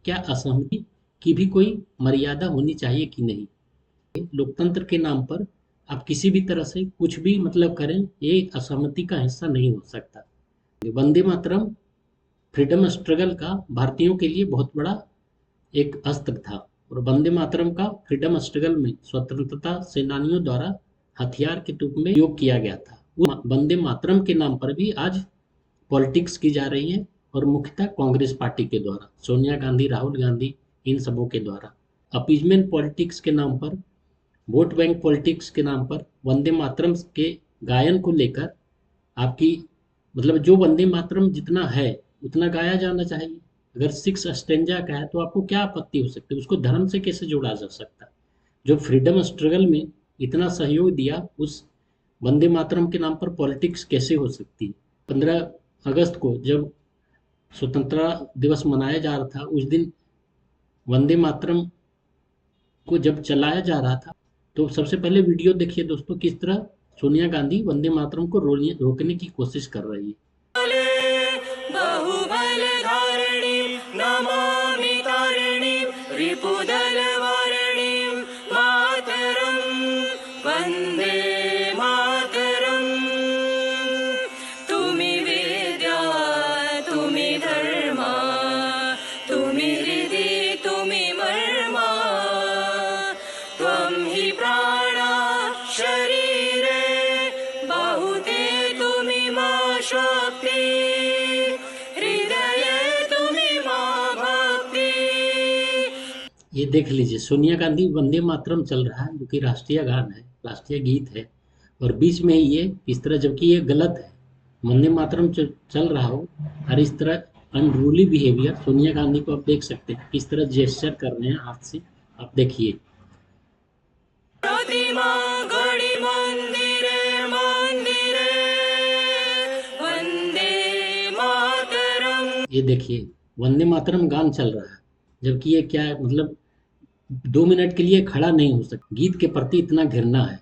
क्या असहमति की भी कोई मर्यादा होनी चाहिए कि नहीं? लोकतंत्र के नाम पर आप किसी भी तरह से कुछ भी मतलब करें, ये असहमति का हिस्सा नहीं हो सकता। वंदे मातरम फ्रीडम स्ट्रगल का भारतीयों के लिए बहुत बड़ा एक अस्त्र था और वंदे मातरम का फ्रीडम स्ट्रगल में स्वतंत्रता सेनानियों द्वारा हथियार के रूप में उपयोग किया गया था। वंदे मातरम के नाम पर भी आज पॉलिटिक्स की जा रही है और मुख्यतः कांग्रेस पार्टी के द्वारा, सोनिया गांधी, राहुल गांधी, इन सबों के द्वारा अपीजमेंट पॉलिटिक्स के नाम पर, वोट बैंक पॉलिटिक्स के नाम पर वंदे मातरम के गायन को लेकर आपकी मतलब जो वंदे मातरम जितना है उतना गाया जाना चाहिए। अगर 6 स्टेंजा का है तो आपको क्या आपत्ति हो सकती है? उसको धर्म से कैसे जोड़ा जा सकता है? जो फ्रीडम स्ट्रगल में इतना सहयोग दिया, उस वंदे मातरम के नाम पर पॉलिटिक्स कैसे हो सकती है? 15 अगस्त को जब स्वतंत्रता दिवस मनाया जा रहा था, उस दिन वंदे मातरम को जब चलाया जा रहा था तो सबसे पहले वीडियो देखिए दोस्तों, किस तरह सोनिया गांधी वंदे मातरम को रोकने की कोशिश कर रही है। बाहुबल धारिणी नमामि तारिणी रिपुदल वारिणी मातरम वंदे मातरम। तुम्ही विद्या तुम्ही धर्मा तुम्ही हृदि तुम्ही मर्मा त्वं हि प्राणा शरीरे बाहुते तुम्ही मा शक्ति ये देख लीजिए, सोनिया गांधी वंदे मातरम चल रहा है जो कि राष्ट्रीय गान है, राष्ट्रीय गीत है, और बीच में ये इस तरह, जबकि ये गलत है, वंदे मातरम चल रहा हो और इस तरह अनरूली बिहेवियर। सोनिया गांधी को आप देख सकते हैं किस तरह जेस्चर कर रहे हैं हाथ से, आप देखिए। ये देखिए वंदे मातरम गान चल रहा है, जबकि ये क्या है, मतलब 2 मिनट के लिए खड़ा नहीं हो सकता। गीत के प्रति इतना घृणा है,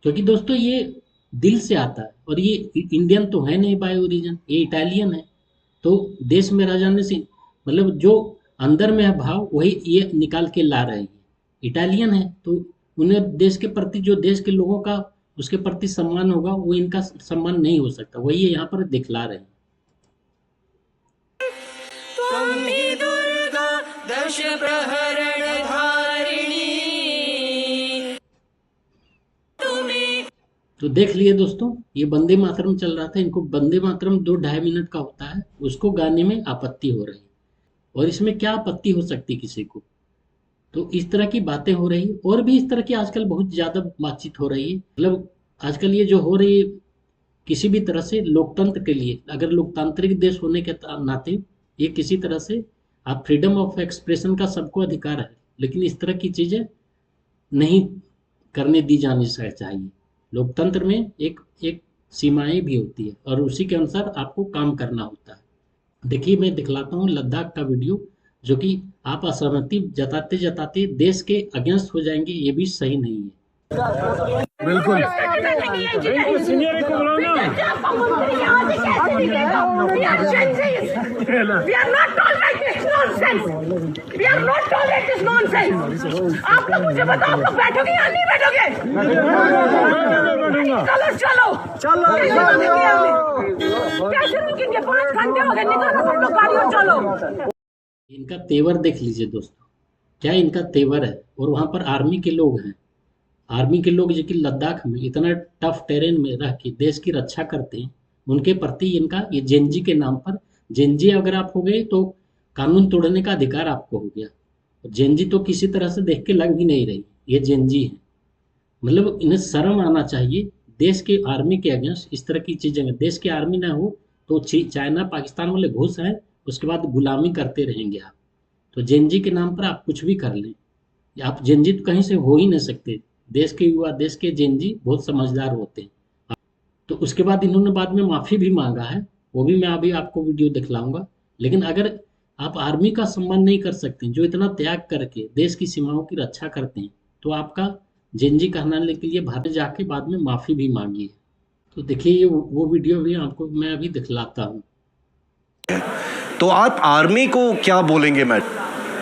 क्योंकि दोस्तों ये दिल से आता है और ये इंडियन तो है नहीं बाय ओरिजिन, ये इटालियन है। तो देश में रह जाने से मतलब जो अंदर में है भाव, वही ये निकाल के ला रहे हैं। इटालियन है तो उन्हें देश के प्रति, जो देश के लोगों का उसके प्रति सम्मान होगा, वो इनका सम्मान नहीं हो सकता, वही ये यहाँ पर दिखला रहे हैं। दुर्गा दश प्रहरण धारिणी। तो देख लिए दोस्तों, ये वंदे मातरम चल रहा था, इनको वंदे मातरम 2-2.5 मिनट का होता है, उसको गाने में आपत्ति हो रही है। और इसमें क्या आपत्ति हो सकती किसी को? तो इस तरह की बातें हो रही है, और भी इस तरह की आजकल बहुत ज़्यादा बातचीत हो रही है। मतलब आजकल ये जो हो रही है, किसी भी तरह से लोकतंत्र के लिए, अगर लोकतांत्रिक देश होने के नाते ये किसी तरह से, आप फ्रीडम ऑफ एक्सप्रेशन का सबको अधिकार है, लेकिन इस तरह की चीज़ें नहीं करने दी जानी चाहिए। लोकतंत्र में एक एक सीमाएं भी होती है और उसी के अनुसार आपको काम करना होता है। देखिए मैं दिखलाता हूँ लद्दाख का वीडियो, जो कि आप असहमति जताते जताते देश के अगेंस्ट हो जाएंगे, ये भी सही नहीं है। बिल्कुल आप लोग मुझे बताओ, आप लोग बैठोगे या नहीं बैठोगे? चलो चलो कैसे रुकेंगे? 5 घंटे हो गए, निकालो सब लोग गाड़ी और चलो। इनका तेवर देख लीजिए दोस्तों, क्या इनका तेवर है। और वहाँ पर आर्मी के लोग हैं, आर्मी के लोग जो कि लद्दाख में इतना टफ टेरेन में रह के देश की रक्षा करते हैं, उनके प्रति इनका ये जेनजी के नाम पर, जेनजी अगर आप हो गए तो कानून तोड़ने का अधिकार आपको हो गया। जेनजी तो किसी तरह से देख के लग भी नहीं रही, ये जेनजी है। मतलब इन्हें शर्म आना चाहिए देश के आर्मी के अगेंस्ट इस तरह की चीज़ें। देश की आर्मी ना हो तो चाइना पाकिस्तान वाले घुस हैं, उसके बाद गुलामी करते रहेंगे आप। तो जेनजी के नाम पर आप कुछ भी कर लें, आप जेनजी तो कहीं से हो ही नहीं सकते। देश के युवा, देश के जेनजी बहुत समझदार होते हैं। तो उसके बाद इन्होंने बाद में माफ़ी भी मांगा है, वो भी मैं अभी आपको वीडियो दिखलाऊंगा। लेकिन अगर आप आर्मी का सम्मान नहीं कर सकते, जो इतना त्याग करके देश की सीमाओं की रक्षा करते हैं, तो आपका जेनजी कहलाने के लिए भारत जाके बाद में माफ़ी भी मांगी है। तो देखिए ये वो वीडियो भी आपको मैं अभी दिखलाता हूँ। तो आप आर्मी को क्या बोलेंगे? मैं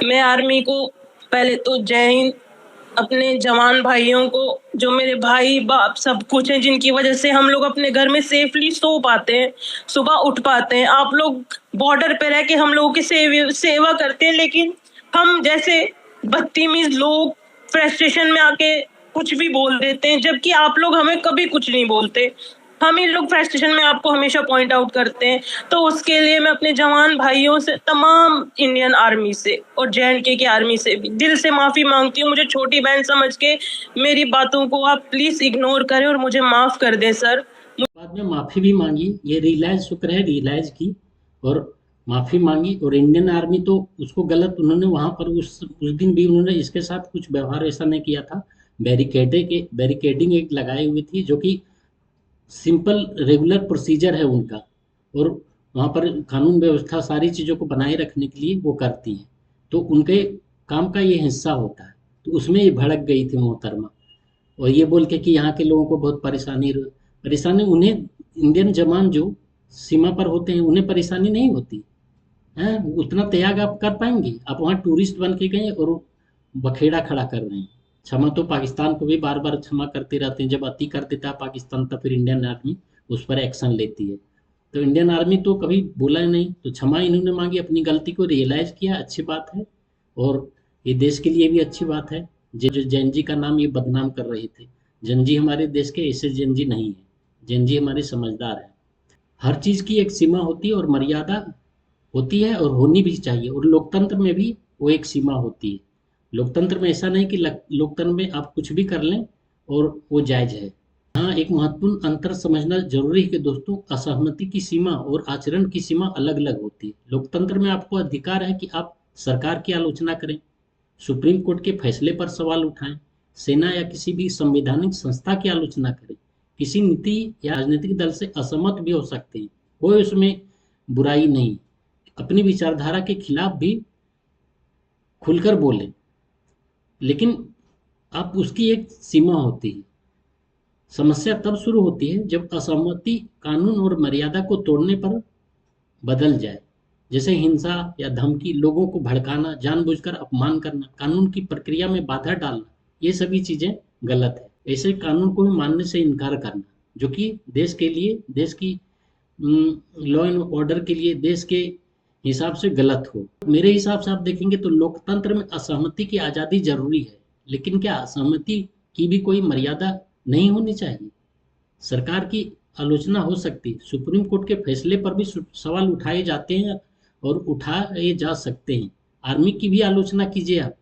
मैं आर्मी को पहले तो जय हिंद, अपने जवान भाइयों को, जो मेरे भाई बाप सब कुछ हैं, जिनकी वजह से हम लोग अपने घर में सेफली सो पाते हैं, सुबह उठ पाते हैं। आप लोग बॉर्डर पे रह के हम लोगों की सेवा करते हैं, लेकिन हम जैसे बदतमीज लोग फ्रस्ट्रेशन में आके कुछ भी बोल देते हैं, जबकि आप लोग हमें कभी कुछ नहीं बोलते। हम ही लोग फ्रस्ट्रेशन में आपको हमेशा पॉइंट आउट करते हैं। तो उसके लिए मैं अपने जवान भाइयों से, तमाम इंडियन आर्मी से और JNK की आर्मी से भी दिल से माफी मांगती हूँ। मुझे छोटी बहन समझ के मेरी बातों को आप प्लीज इग्नोर करें और मुझे माफ कर दें सर। बाद में माफ़ी भी मांगी, ये रियलाइज, शुक्र है रियलाइज की और माफ़ी मांगी। और इंडियन आर्मी तो उसको गलत, उन्होंने वहाँ पर उस दिन भी उन्होंने इसके साथ कुछ व्यवहार ऐसा नहीं किया था। बैरिकेडिंग एक लगाई हुई थी, जो कि सिंपल रेगुलर प्रोसीजर है उनका, और वहाँ पर कानून व्यवस्था सारी चीज़ों को बनाए रखने के लिए वो करती हैं, तो उनके काम का ये हिस्सा होता है। तो उसमें ये भड़क गई थी मोहतरमा, और ये बोल के कि यहाँ के लोगों को बहुत परेशानी उन्हें, इंडियन जवान जो सीमा पर होते हैं उन्हें परेशानी नहीं होती है। उतना त्याग आप कर पाएंगे? आप वहाँ टूरिस्ट बन के गए और बखेड़ा खड़ा कर रहे हैं। क्षमा तो पाकिस्तान को भी बार बार क्षमा करते रहते हैं, जब अति कर देता है पाकिस्तान तब फिर इंडियन आर्मी उस पर एक्शन लेती है। तो इंडियन आर्मी तो कभी बोला ही नहीं, तो क्षमा इन्होंने मांगी, अपनी गलती को रियलाइज किया, अच्छी बात है। और ये देश के लिए भी अच्छी बात है। जो जैन जी का नाम ये बदनाम कर रहे थे, जैन जी हमारे देश के ऐसे जैन जी नहीं है, जैन जी हमारे समझदार है। हर चीज़ की एक सीमा होती है और मर्यादा होती है, और होनी भी चाहिए। और लोकतंत्र में भी वो एक सीमा होती है। लोकतंत्र में ऐसा नहीं कि लोकतंत्र में आप कुछ भी कर लें और वो जायज़ है। हाँ, एक महत्वपूर्ण अंतर समझना जरूरी है कि दोस्तों, असहमति की सीमा और आचरण की सीमा अलग अलग होती है। लोकतंत्र में आपको अधिकार है कि आप सरकार की आलोचना करें, सुप्रीम कोर्ट के फैसले पर सवाल उठाएं, सेना या किसी भी संवैधानिक संस्था की आलोचना करें, किसी नीति या राजनीतिक दल से असहमत भी हो सकते हैं, कोई उसमें बुराई नहीं। अपनी विचारधारा के खिलाफ भी खुलकर बोलें, लेकिन आप उसकी एक सीमा होती है। समस्या तब शुरू होती है जब असहमति कानून और मर्यादा को तोड़ने पर बदल जाए, जैसे हिंसा या धमकी, लोगों को भड़काना, जानबूझकर अपमान करना, कानून की प्रक्रिया में बाधा डालना, ये सभी चीज़ें गलत है। ऐसे कानून को भी मानने से इनकार करना, जो कि देश के लिए, देश की लॉ एंड ऑर्डर के लिए, देश के हिसाब से गलत हो। मेरे हिसाब से आप देखेंगे तो लोकतंत्र में असहमति की आज़ादी जरूरी है, लेकिन क्या असहमति की भी कोई मर्यादा नहीं होनी चाहिए? सरकार की आलोचना हो सकती, सुप्रीम कोर्ट के फैसले पर भी सवाल उठाए जाते हैं और उठाए जा सकते हैं। आर्मी की भी आलोचना कीजिए आप,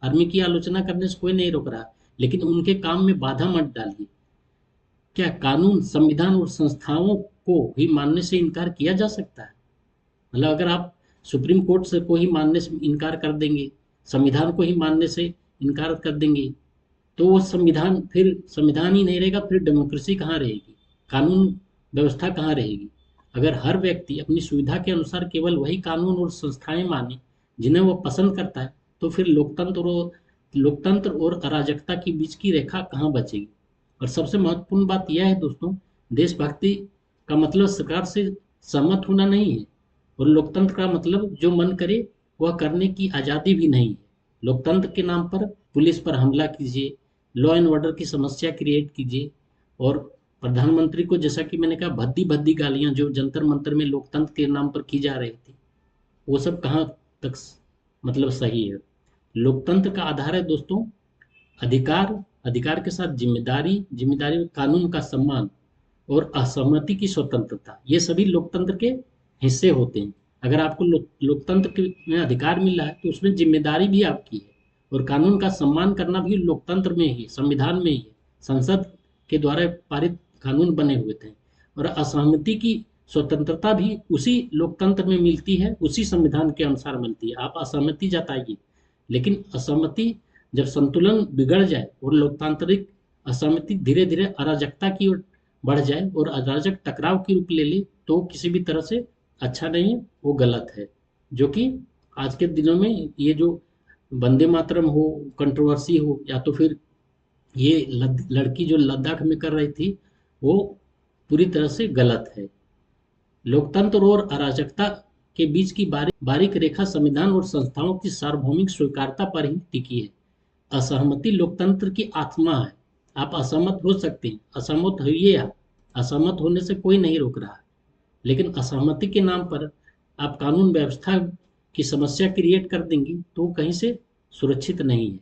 आर्मी की आलोचना करने से कोई नहीं रोक रहा, लेकिन उनके काम में बाधा मत डालिए। क्या कानून, संविधान और संस्थाओं को भी मानने से इनकार किया जा सकता है? मतलब अगर आप सुप्रीम कोर्ट से को ही मानने से इनकार कर देंगे, संविधान को ही मानने से इनकार कर देंगे, तो वो संविधान फिर संविधान ही नहीं रहेगा, फिर डेमोक्रेसी कहाँ रहेगी, कानून व्यवस्था कहाँ रहेगी? अगर हर व्यक्ति अपनी सुविधा के अनुसार केवल वही कानून और संस्थाएं माने जिन्हें वो पसंद करता है, तो फिर लोकतंत्र और अराजकता के बीच की रेखा कहाँ बचेगी? और सबसे महत्वपूर्ण बात यह है दोस्तों, देशभक्ति का मतलब सरकार से सहमत होना नहीं है, और लोकतंत्र का मतलब जो मन करे वह करने की आज़ादी भी नहीं है। लोकतंत्र के नाम पर पुलिस पर हमला कीजिए, लॉ एंड ऑर्डर की समस्या क्रिएट कीजिए, और प्रधानमंत्री को, जैसा कि मैंने कहा, भद्दी भद्दी गालियां जो जंतर मंतर में लोकतंत्र के नाम पर की जा रही थी, वो सब कहाँ तक मतलब सही है? लोकतंत्र का आधार है दोस्तों अधिकार, अधिकार के साथ जिम्मेदारी, जिम्मेदारी कानून का सम्मान और असहमति की स्वतंत्रता, ये सभी लोकतंत्र के हिस्से होते हैं। अगर आपको लोकतंत्र में अधिकार मिल रहा है तो उसमें जिम्मेदारी भी आपकी है, और कानून का सम्मान करना भी लोकतंत्र में ही, संविधान में ही, संसद के द्वारा पारित कानून बने हुए थे। और असहमति की स्वतंत्रता भी उसी लोकतंत्र में मिलती है, उसी संविधान के अनुसार मिलती है। आप असहमति जताइए, लेकिन असहमति जब संतुलन बिगड़ जाए और लोकतांत्रिक असहमति धीरे धीरे अराजकता की ओर बढ़ जाए और अराजक टकराव की रूप ले ले, तो किसी भी तरह से अच्छा नहीं है, वो गलत है। जो कि आज के दिनों में ये जो वंदे मातरम हो, कंट्रोवर्सी हो, या तो फिर ये लड़की जो लद्दाख में कर रही थी, वो पूरी तरह से गलत है। लोकतंत्र और अराजकता के बीच की बारीक रेखा संविधान और संस्थाओं की सार्वभौमिक स्वीकार्यता पर ही टिकी है। असहमति लोकतंत्र की आत्मा है। आप असहमत हो सकते हैं, असहमत होइए आप, असहमत होने से कोई नहीं रोक रहा है, लेकिन असहमति के नाम पर आप कानून व्यवस्था की समस्या क्रिएट कर देंगे तो कहीं से सुरक्षित नहीं है।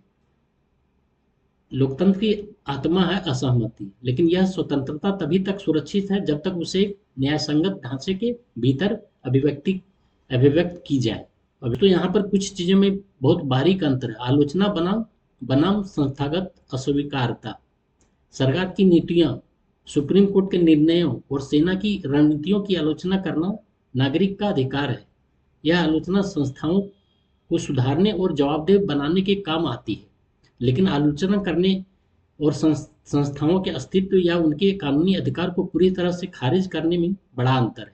लोकतंत्र की आत्मा है असहमति, लेकिन यह स्वतंत्रता तभी तक सुरक्षित है जब तक उसे न्यायसंगत ढांचे के भीतर अभिव्यक्त की जाए। अभी तो यहाँ पर कुछ चीजों में बहुत बारीक अंतर है। आलोचना बनाम संस्थागत अस्वीकारता। सरकार की नीतियां, सुप्रीम कोर्ट के निर्णयों और सेना की रणनीतियों की आलोचना करना नागरिक का अधिकार है। यह आलोचना संस्थाओं को सुधारने और जवाबदेह बनाने के काम आती है, लेकिन आलोचना करने और संस्थाओं के अस्तित्व या उनके कानूनी अधिकार को पूरी तरह से खारिज करने में बड़ा अंतर है,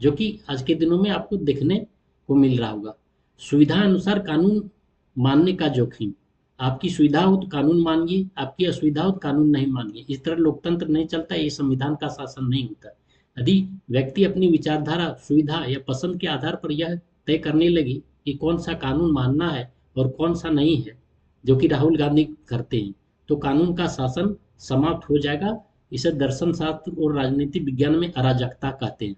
जो कि आज के दिनों में आपको देखने को मिल रहा होगा। सुविधा अनुसार कानून मानने का जोखिम। आपकी सुविधा हो तो कानून मानिए, आपकी असुविधा हो तो कानून नहीं मानिए। इस तरह लोकतंत्र नहीं चलता, ये संविधान का शासन नहीं होता। यदि व्यक्ति अपनी विचारधारा, सुविधा या पसंद के आधार पर यह तय करने लगे कि कौन सा कानून मानना है और कौन सा नहीं है, जो कि राहुल गांधी करते हैं, तो कानून का शासन समाप्त हो जाएगा। इसे दर्शन शास्त्र और राजनीति विज्ञान में अराजकता कहते हैं,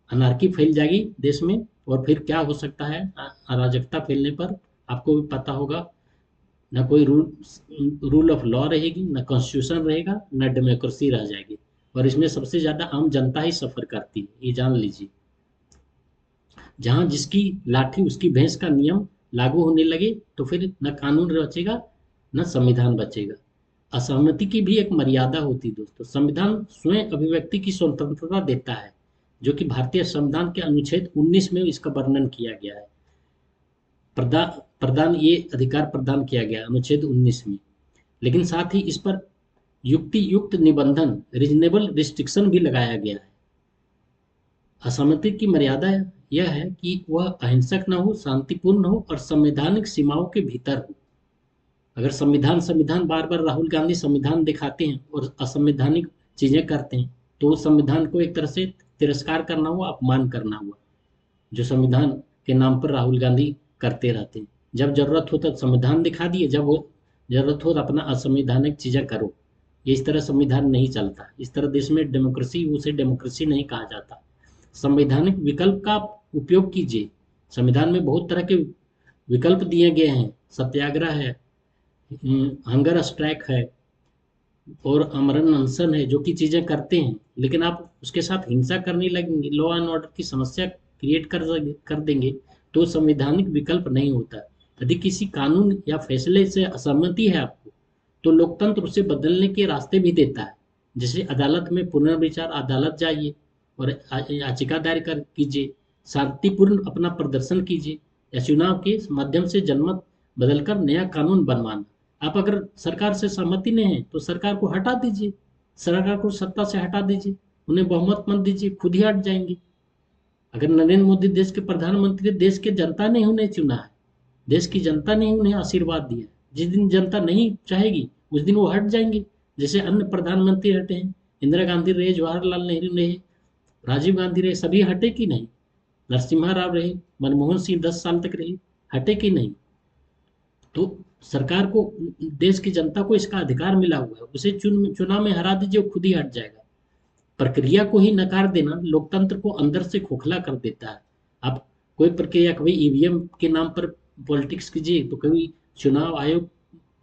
अनार्की फैल जाएगी देश में। और फिर क्या हो सकता है, अराजकता फैलने पर आपको भी पता होगा, न कोई रूल ऑफ लॉ रहेगी, न कॉन्स्टिट्यूशन रहेगा, न डेमोक्रेसी रह जाएगी। और इसमें सबसे ज्यादा आम जनता ही सफर करती है, ये जान लीजिए। जहां जिसकी लाठी उसकी भैंस का नियम लागू होने लगे तो फिर न कानून बचेगा न संविधान बचेगा। असहमति की भी एक मर्यादा होती है दोस्तों। संविधान स्वयं अभिव्यक्ति की स्वतंत्रता देता है, जो कि भारतीय संविधान के अनुच्छेद 19 में इसका वर्णन किया गया है। प्रदान ये अधिकार प्रदान किया गया अनुच्छेद 19 में, लेकिन साथ ही इस पर युक्त निबंधन, रीजनेबल रिस्ट्रिक्शन भी लगाया गया है। असहमति की मर्यादा यह है कि वह अहिंसक न हो, शांतिपूर्ण हो और संवैधानिक सीमाओं के भीतर हो। अगर संविधान बार बार राहुल गांधी संविधान दिखाते हैं और असंवैधानिक चीजें करते हैं, तो संविधान को एक तरह से तिरस्कार करना हुआ, अपमान करना हुआ, जो संविधान के नाम पर राहुल गांधी करते रहते हैं। जब जरूरत हो तो संविधान दिखा दिए, जब वो जरूरत हो तो अपना असंवैधानिक चीजें करो। ये इस तरह संविधान नहीं चलता। इस तरह देश में डेमोक्रेसी, उसे डेमोक्रेसी नहीं कहा जाता। संवैधानिक विकल्प का उपयोग कीजिए। संविधान में बहुत तरह के विकल्प दिए गए हैं। सत्याग्रह है, हंगर स्ट्राइक है और आमरण अनशन है, जो कि चीजें करते हैं, लेकिन आप उसके साथ हिंसा करने लगेंगे, लॉ एंड ऑर्डर की समस्या क्रिएट कर देंगे, तो संवैधानिक विकल्प नहीं होता। यदि किसी कानून या फैसले से असहमति है आपको, तो लोकतंत्र उसे बदलने के रास्ते भी देता है। जैसे अदालत में पुनर्विचार, अदालत जाइए और याचिका दायर कीजिए, शांतिपूर्ण अपना प्रदर्शन कीजिए, या चुनाव के माध्यम से जनमत बदलकर नया कानून बनवाना। आप अगर सरकार से सहमति नहीं है तो सरकार को हटा दीजिए, सरकार को सत्ता से हटा दीजिए, उन्हें बहुमत मत दीजिए, खुद ही हट जाएंगे। अगर नरेंद्र मोदी देश के प्रधानमंत्री, देश के जनता ने उन्हें चुना है, देश की जनता ने उन्हें आशीर्वाद दिया। जिस दिन जनता नहीं चाहेगी उस दिन वो हट जाएंगे। जैसे अन्य प्रधानमंत्री हटे हैं, इंदिरा गांधी रहे, जवाहरलाल नेहरू रहे, राजीव गांधी रहे, सभी हटे कि नहीं? नरसिम्हा राव रहे, मनमोहन सिंह 10 साल तक रहे, हटे कि नहीं? तो सरकार को, देश की जनता को इसका अधिकार मिला हुआ है, उसे चुनाव में हरा दीजिए, वो खुद ही हट जाएगा। प्रक्रिया को ही नकार देना लोकतंत्र को अंदर से खोखला कर देता है। आप कोई प्रक्रिया, कभी ईवीएम के नाम पर पॉलिटिक्स कीजिए, तो कभी चुनाव आयोग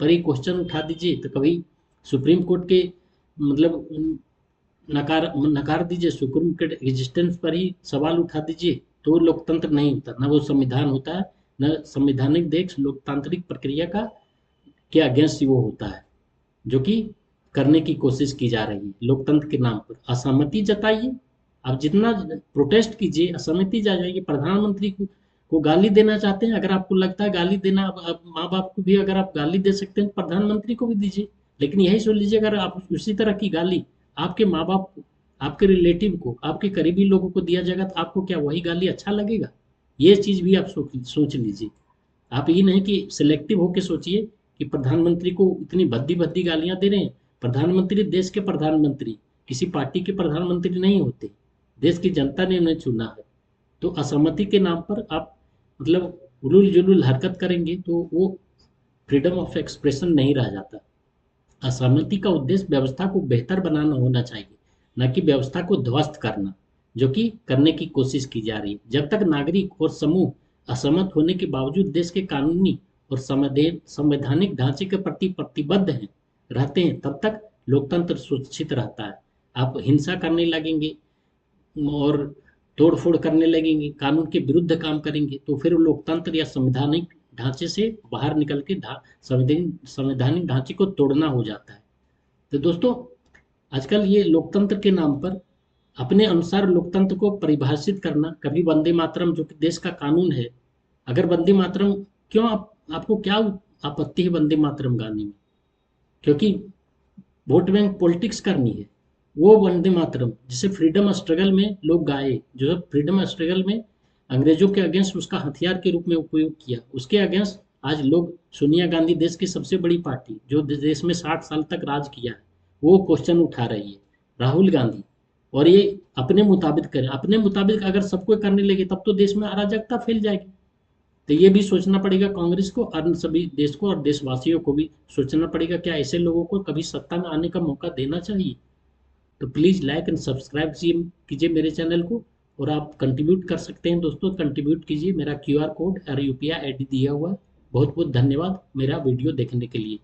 पर ही क्वेश्चन उठा दीजिए, तो कभी सुप्रीम कोर्ट के मतलब नकार दीजिए, सुप्रीम कोर्ट एग्जिस्टेंस पर ही सवाल उठा दीजिए, तो लोकतंत्र नहीं होता। न वो संविधान होता है, न संवैधानिक देश लोकतांत्रिक प्रक्रिया के अगेंस्ट वो होता है, जो कि करने की कोशिश की जा रही है लोकतंत्र के नाम पर। असहमति जताइए, आप जितना प्रोटेस्ट कीजिए असहमति जा जाएगी। प्रधानमंत्री को गाली देना चाहते हैं, अगर आपको लगता है गाली देना, माँ बाप को भी अगर आप गाली दे सकते हैं, प्रधानमंत्री को भी दीजिए। लेकिन यही सोच लीजिए, अगर आप उसी तरह की गाली आपके माँ बाप को, आपके रिलेटिव को, आपके करीबी लोगों को दिया जाएगा, तो आपको क्या वही गाली अच्छा लगेगा? ये चीज भी आप सोच लीजिए। आप ये नहीं कि सिलेक्टिव होकर सोचिए कि प्रधानमंत्री को इतनी भद्दी भद्दी गालियां दे रहे हैं। प्रधानमंत्री देश के प्रधानमंत्री किसी पार्टी के प्रधानमंत्री नहीं होते, देश की जनता ने उन्हें चुना है। तो असहमति के नाम पर आप मतलब उलूल जुलूल हरकत करेंगे तो वो फ्रीडम ऑफ एक्सप्रेशन नहीं रह जाता। असहमति का उद्देश्य व्यवस्था को बेहतर बनाना होना चाहिए, न कि व्यवस्था को ध्वस्त करना, जो कि करने की कोशिश की जा रही है। जब तक नागरिक और समूह असहमत होने के बावजूद देश के कानूनी और संवैधानिक ढांचे के प्रति प्रतिबद्ध हैं रहते हैं, तब तक लोकतंत्र सुरक्षित रहता है। आप हिंसा करने लगेंगे और तोड़-फोड़ करने लगेंगे, कानून के विरुद्ध काम करेंगे, तो फिर लोकतंत्र या संवैधानिक ढांचे से बाहर निकल के संवैधानिक ढांचे को तोड़ना हो जाता है। तो दोस्तों, आजकल ये लोकतंत्र के नाम पर अपने अनुसार लोकतंत्र को परिभाषित करना, कभी वंदे मातरम जो कि देश का कानून है, अगर वंदे मातरम क्यों आपको क्या आपत्ति है वंदे मातरम गाने में? क्योंकि वोट बैंक पॉलिटिक्स करनी है। वो वंदे मातरम जिसे फ्रीडम स्ट्रगल में लोग गाए, जो फ्रीडम स्ट्रगल में अंग्रेजों के अगेंस्ट उसका हथियार के रूप में उपयोग किया, उसके अगेंस्ट आज लोग सोनिया गांधी देश की सबसे बड़ी पार्टी जो देश में 60 साल तक राज किया है, वो क्वेश्चन उठा रही है, राहुल गांधी। और ये अपने मुताबिक करें, अपने मुताबिक अगर सबको करने लगे तब तो देश में अराजकता फैल जाएगी। तो ये भी सोचना पड़ेगा कांग्रेस को और सभी देश को और देशवासियों को भी सोचना पड़ेगा, क्या ऐसे लोगों को कभी सत्ता में आने का मौका देना चाहिए? तो प्लीज़ लाइक एंड सब्सक्राइब कीजिए मेरे चैनल को, और आप कंट्रीब्यूट कर सकते हैं दोस्तों, कंट्रीब्यूट कीजिए। मेरा QR कोड और UPI ID दिया हुआ है। बहुत बहुत धन्यवाद मेरा वीडियो देखने के लिए।